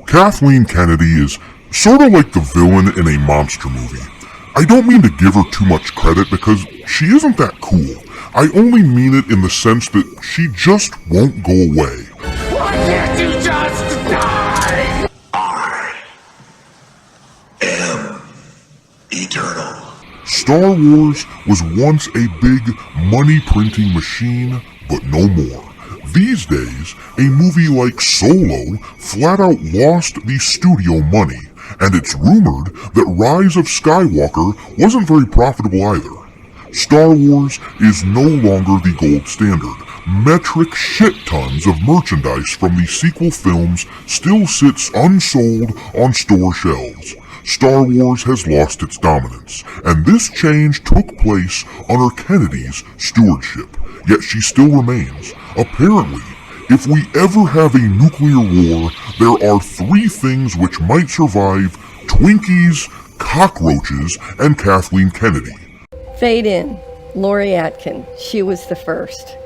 Kathleen Kennedy is sort of like the villain in a monster movie. I don't mean to give her too much credit because she isn't that cool. I only mean it in the sense that she just won't go away. Why can't you just die? I am eternal. Star Wars was once a big money-printing machine, but no more. These days, a movie like Solo flat out lost the studio money, and it's rumored that Rise of Skywalker wasn't very profitable either. Star Wars is no longer the gold standard. Metric shit tons of merchandise from the sequel films still sits unsold on store shelves. Star Wars has lost its dominance, and this change took place under Kennedy's stewardship, yet she still remains. Apparently, if we ever have a nuclear war, there are 3 things which might survive: Twinkies, cockroaches, and Kathleen Kennedy. Fade in. Lori Atkin. She was the first.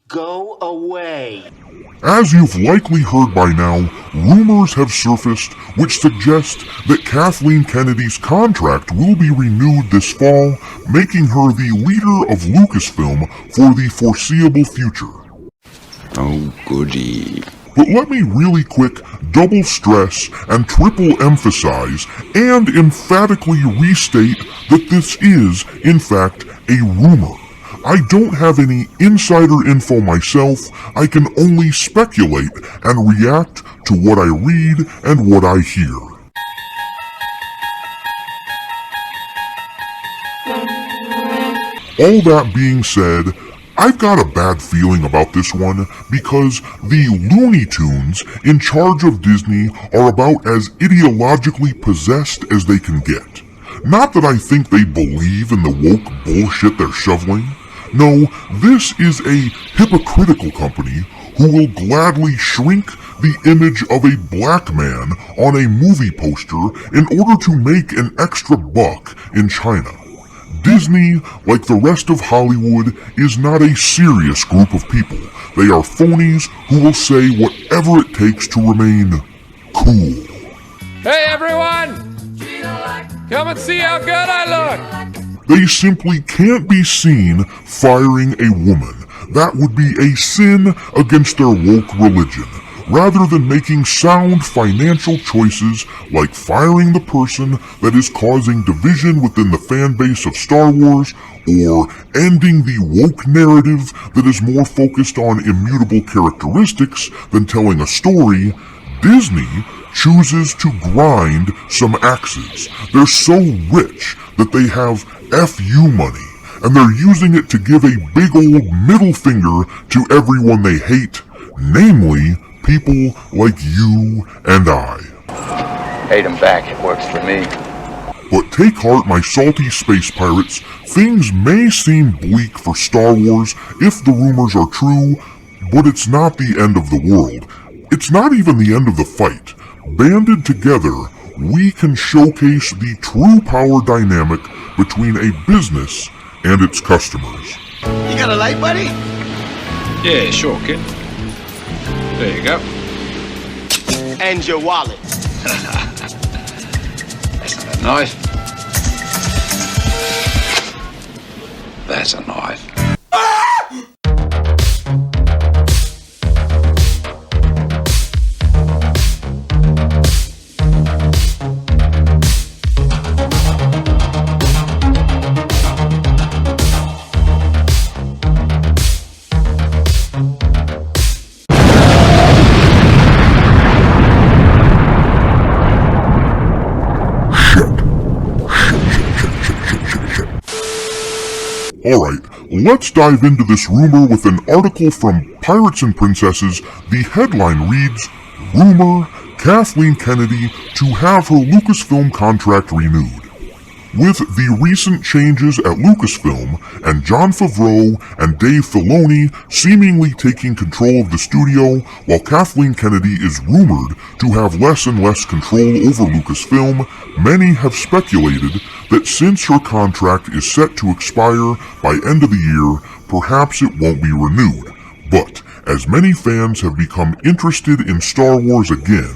Go away. As you've likely heard by now, rumors have surfaced which suggest that Kathleen Kennedy's contract will be renewed this fall, making her the leader of Lucasfilm for the foreseeable future. Oh, goody. But let me really quick double stress and triple emphasize and emphatically restate that this is, in fact, a rumor. I don't have any insider info myself. I can only speculate and react to what I read and what I hear. All that being said, I've got a bad feeling about this one because the Looney Tunes in charge of Disney are about as ideologically possessed as they can get. Not that I think they believe in the woke bullshit they're shoveling. No, this is a hypocritical company who will gladly shrink the image of a black man on a movie poster in order to make an extra buck in China. Disney, like the rest of Hollywood, is not a serious group of people. They are phonies who will say whatever it takes to remain cool. Hey everyone! Come and see how good I look! They simply can't be seen firing a woman. That would be a sin against their woke religion, rather than making sound financial choices like firing the person that is causing division within the fan base of Star Wars, or ending the woke narrative that is more focused on immutable characteristics than telling a story. Disney chooses to grind some axes. They're so rich that they have FU money, and they're using it to give a big old middle finger to everyone they hate, namely people like you and I. Hate 'em back, it works for me. But take heart, my salty space pirates. Things may seem bleak for Star Wars if the rumors are true, but it's not the end of the world. It's not even the end of the fight. Banded together, we can showcase the true power dynamic between a business and its customers. You got a light, buddy? Yeah, sure, kid. There you go. And your wallet. That's not a knife. That's a knife. Alright, let's dive into this rumor with an article from Pirates and Princesses. The headline reads, Rumor, Kathleen Kennedy to have her Lucasfilm contract renewed. With the recent changes at Lucasfilm and Jon Favreau and Dave Filoni seemingly taking control of the studio, while Kathleen Kennedy is rumored to have less and less control over Lucasfilm, many have speculated that since her contract is set to expire by end of the year, perhaps it won't be renewed. But as many fans have become interested in Star Wars again,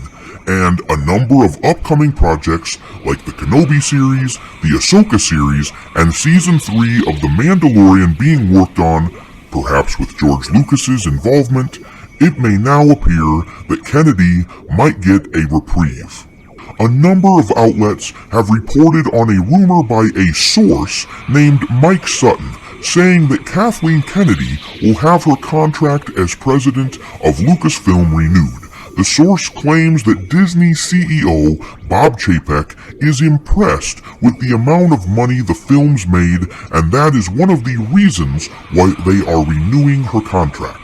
and a number of upcoming projects like the Kenobi series, the Ahsoka series, and Season 3 of The Mandalorian being worked on, perhaps with George Lucas's involvement, it may now appear that Kennedy might get a reprieve. A number of outlets have reported on a rumor by a source named Mike Sutton saying that Kathleen Kennedy will have her contract as president of Lucasfilm renewed. The source claims that Disney CEO Bob Chapek is impressed with the amount of money the films made, and that is one of the reasons why they are renewing her contract.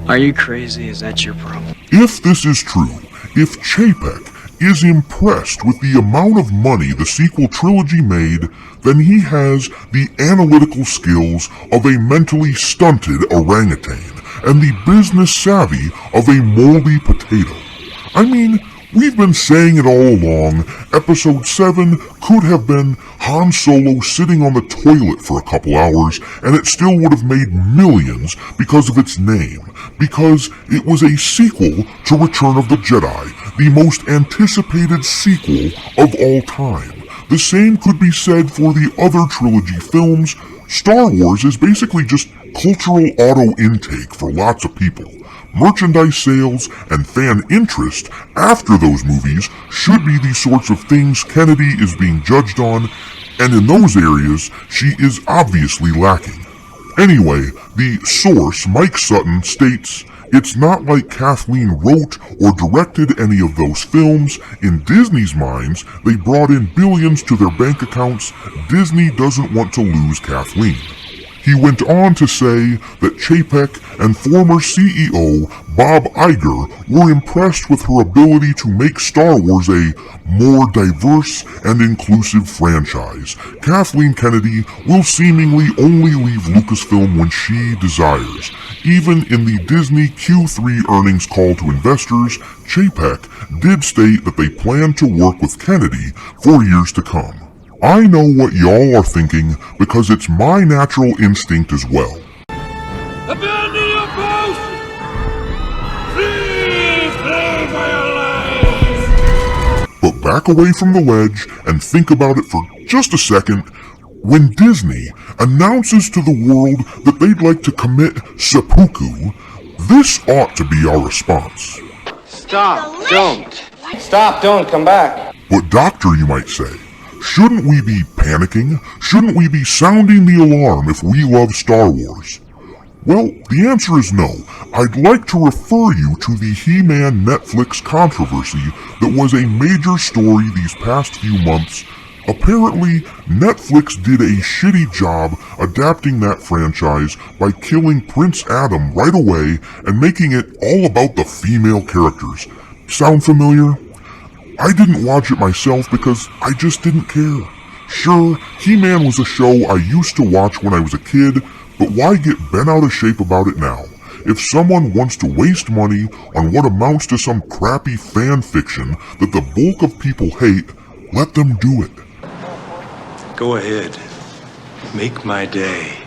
Are you crazy? Is that your problem? If this is true, if Chapek is impressed with the amount of money the sequel trilogy made, then he has the analytical skills of a mentally stunted orangutan and the business savvy of a moldy potato. I mean, we've been saying it all along, Episode 7 could have been Han Solo sitting on the toilet for a couple hours, and it still would have made millions because of its name, because it was a sequel to Return of the Jedi, the most anticipated sequel of all time. The same could be said for the other trilogy films. Star Wars is basically just cultural auto-intake for lots of people. Merchandise sales and fan interest after those movies should be the sorts of things Kennedy is being judged on, and in those areas, she is obviously lacking. Anyway, the source, Mike Sutton, states, "It's not like Kathleen wrote or directed any of those films. In Disney's minds, they brought in billions to their bank accounts. Disney doesn't want to lose Kathleen." He went on to say that Chapek and former CEO Bob Iger were impressed with her ability to make Star Wars a more diverse and inclusive franchise. Kathleen Kennedy will seemingly only leave Lucasfilm when she desires. Even in the Disney Q3 earnings call to investors, Chapek did state that they plan to work with Kennedy for years to come. I know what y'all are thinking because it's my natural instinct as well. Abandon your post! Please play for your lives! But back away from the ledge and think about it for just a second. When Disney announces to the world that they'd like to commit seppuku, this ought to be our response. Stop, don't. Stop, don't, come back. But doctor, you might say, shouldn't we be panicking? Shouldn't we be sounding the alarm if we love Star Wars? Well, the answer is no. I'd like to refer you to the He-Man Netflix controversy that was a major story these past few months. Apparently, Netflix did a shitty job adapting that franchise by killing Prince Adam right away and making it all about the female characters. Sound familiar? I didn't watch it myself because I just didn't care. Sure, He-Man was a show I used to watch when I was a kid, but why get bent out of shape about it now? If someone wants to waste money on what amounts to some crappy fan fiction that the bulk of people hate, let them do it. Go ahead. Make my day.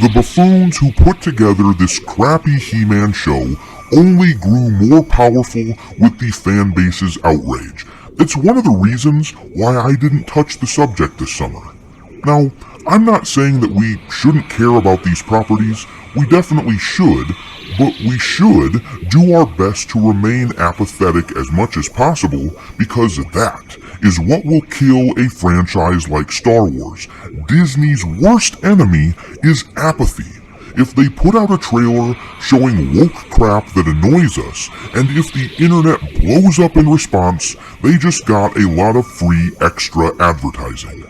The buffoons who put together this crappy He-Man show only grew more powerful with the fan base's outrage. It's one of the reasons why I didn't touch the subject this summer. Now, I'm not saying that we shouldn't care about these properties. We definitely should, but we should do our best to remain apathetic as much as possible, because that is what will kill a franchise like Star Wars. Disney's worst enemy is apathy. If they put out a trailer showing woke crap that annoys us, and if the internet blows up in response, they just got a lot of free extra advertising.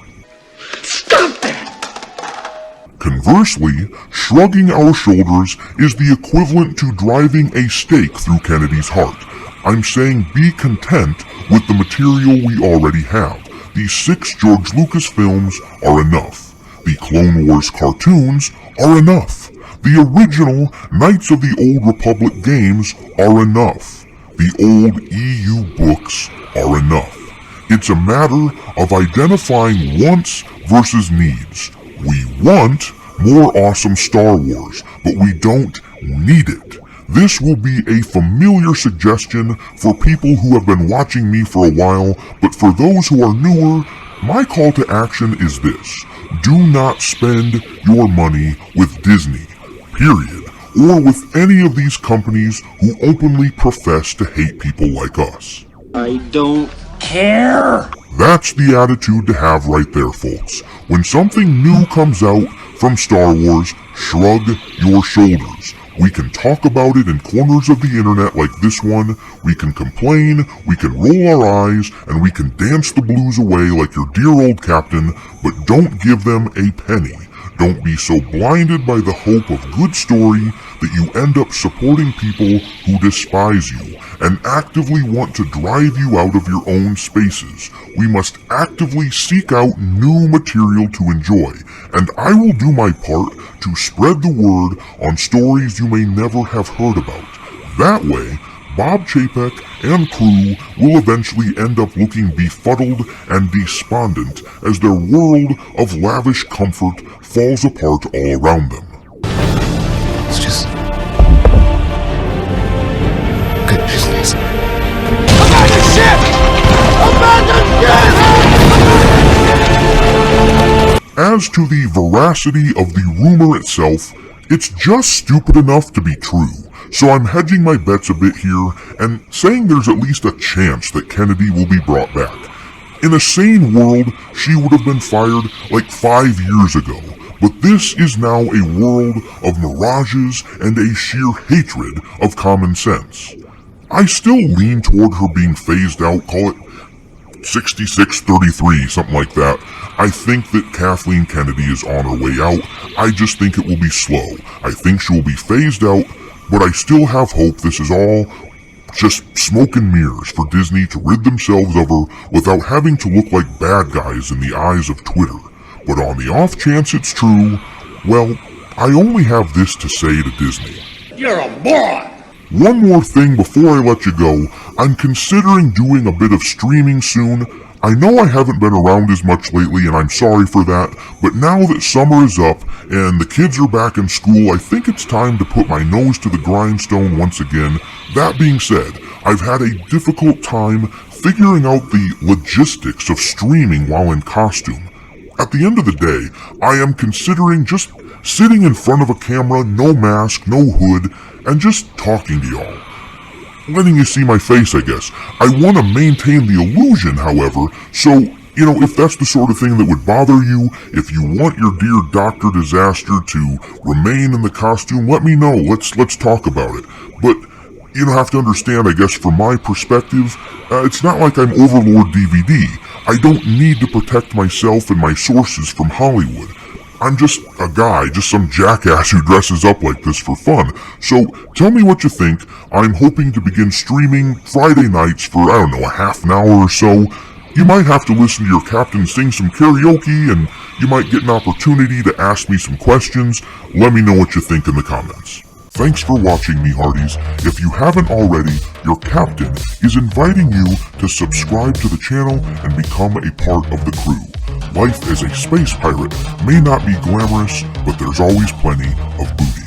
Stop that! Conversely, shrugging our shoulders is the equivalent to driving a stake through Kennedy's heart. I'm saying be content with the material we already have. The 6 George Lucas films are enough. The Clone Wars cartoons are enough. The original Knights of the Old Republic games are enough. The old EU books are enough. It's a matter of identifying wants versus needs. We want more awesome Star Wars, but we don't need it. This will be a familiar suggestion for people who have been watching me for a while, but for those who are newer, my call to action is this. Do not spend your money with Disney, period, or with any of these companies who openly profess to hate people like us. I don't care. That's the attitude to have right there, folks. When something new comes out from Star Wars, shrug your shoulders. We can talk about it in corners of the internet like this one, we can complain, we can roll our eyes, and we can dance the blues away like your dear old captain, but don't give them a penny. Don't be so blinded by the hope of good story that you end up supporting people who despise you and actively want to drive you out of your own spaces. We must actively seek out new material to enjoy, and I will do my part to spread the word on stories you may never have heard about. That way, Bob Chapek and crew will eventually end up looking befuddled and despondent as their world of lavish comfort falls apart all around them. It's just good business. Abandon ship! Abandon ship! As to the veracity of the rumor itself, it's just stupid enough to be true. So I'm hedging my bets a bit here and saying there's at least a chance that Kennedy will be brought back. In a sane world, she would have been fired like 5 years ago, but this is now a world of mirages and a sheer hatred of common sense. I still lean toward her being phased out, call it 66-33, something like that. I think that Kathleen Kennedy is on her way out. I just think it will be slow. I think she will be phased out, but I still have hope this is all just smoke and mirrors for Disney to rid themselves of her without having to look like bad guys in the eyes of Twitter. But on the off chance it's true, well, I only have this to say to Disney. You're a moron! One more thing before I let you go, I'm considering doing a bit of streaming soon. I know I haven't been around as much lately and I'm sorry for that, but now that summer is up and the kids are back in school, I think it's time to put my nose to the grindstone once again. That being said, I've had a difficult time figuring out the logistics of streaming while in costume. At the end of the day, I am considering just sitting in front of a camera, no mask, no hood, and just talking to y'all. Letting you see my face, I guess. I want to maintain the illusion, however, so, if that's the sort of thing that would bother you, if you want your dear Dr. Disaster to remain in the costume, let me know. Let's talk about it. But you have to understand, I guess, from my perspective, it's not like I'm Overlord DVD. I don't need to protect myself and my sources from Hollywood. I'm just a guy, just some jackass who dresses up like this for fun. So, tell me what you think. I'm hoping to begin streaming Friday nights for, I don't know, a half an hour or so. You might have to listen to your captain sing some karaoke, and you might get an opportunity to ask me some questions. Let me know what you think in the comments. Thanks for watching, me hearties. If you haven't already, your captain is inviting you to subscribe to the channel and become a part of the crew. Life as a space pirate may not be glamorous, but there's always plenty of booty.